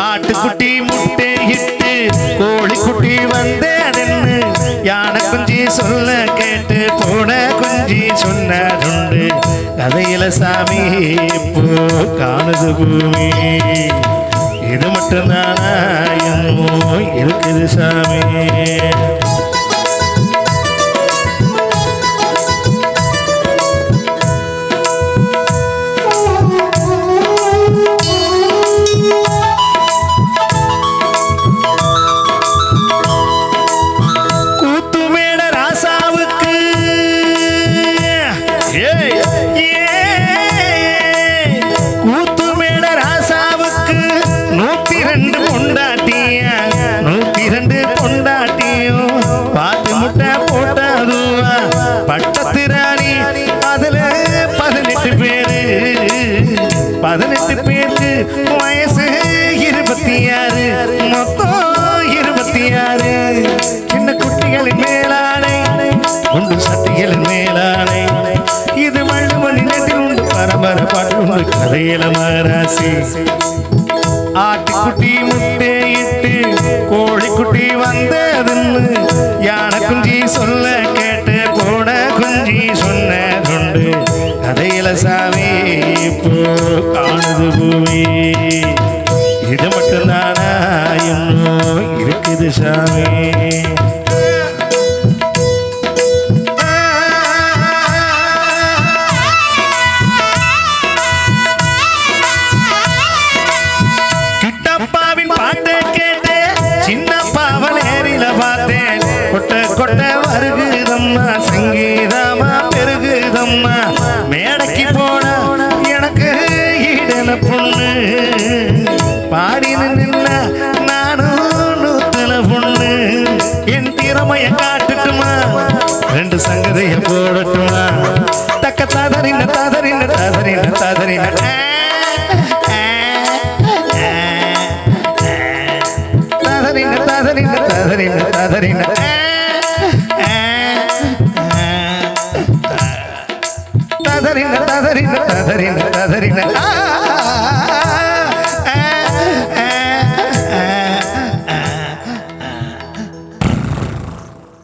ஆட்டுக்குட்டி முட்டை இட்டு கோழிக்குட்டி வந்தேன்னு யானை குஞ்சி சொல்ல கேட்டு போன குஞ்சி சொன்னதுண்டு கதையில சாமி இப்போ காணுது பூமி இது மட்டும்தானா என்னமோ இருக்குது சாமி பட்டத்திராணி அதுல 18 பேரு 18 பேருக்கு வயசு 26 மொத்தம் 26 சின்ன குட்டிகளின் மேலானை உண்டு சட்டிகளின் மேலானை இது மழுமணி நெட்டில் உண்டு பரம்பர பாட்டு உண்டு கதையில மராசி ஆட்டுக்குட்டி முட்டை இட்டு கோழிக்குட்டி வந்ததுன்னு யானை குஞ்சி சொல்ல கேட்டு போன குஞ்சி சொன்னதுண்டு கதையில சாமி இப்போ காணுது பூமி இது மட்டும்தானா இன்னும் இருக்குது சாமி கொட்ட வருகுதம்மா சங்கீதமா பெருகுதம்மா மேடைக்கு போன எனக்கு ஈடன பொண்ணு பாடி நின்ன நானும் நூத்துல பொண்ணு என் திறமைய காட்டுட்டுமா 2 சங்கதிய போடட்டுமா தக்க ததறின ததறின ததறின ததறின ததறின ததறின ததறின ததறின ததறின ததறின ததறின ததறின